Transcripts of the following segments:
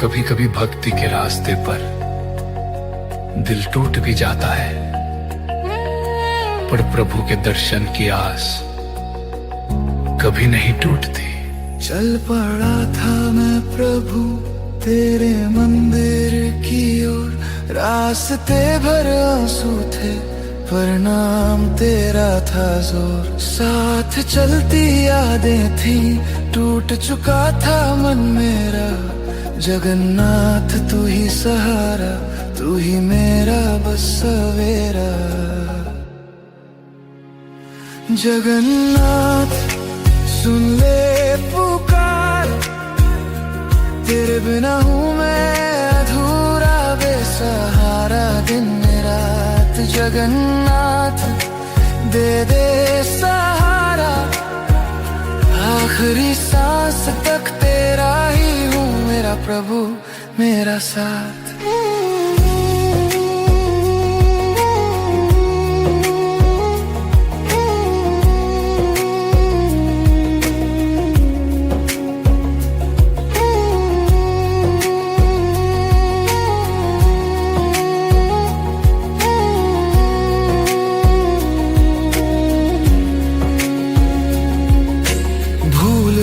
कभी कभी भक्ति के रास्ते पर दिल टूट भी जाता है, पर प्रभु के दर्शन की आस कभी नहीं टूटती। चल पड़ा था मैं प्रभु तेरे मंदिर की ओर, रास्ते भर आंसू थे पर नाम तेरा था जोर। साथ चलती यादें थी, टूट चुका था मन मेरा, जगन्नाथ तू ही सहारा, तू ही मेरा बस सवेरा। जगन्नाथ सुन ले पुकार, तेरे बिना हूँ मैं अधूरा बेसहारा दिन रात। जगन्नाथ दे दे सहारा, आखिरी सांस तक तेरा ही हूँ मेरा प्रभु मेरा साथ।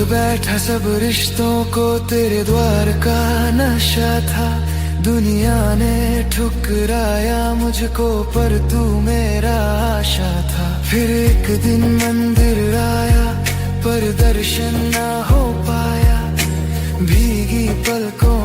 बैठा सब रिश्तों को तेरे द्वार का नशा था, दुनिया ने ठुकराया मुझको पर तू मेरा आशा था। फिर एक दिन मंदिर आया पर दर्शन ना हो पाया, भीगी पलकों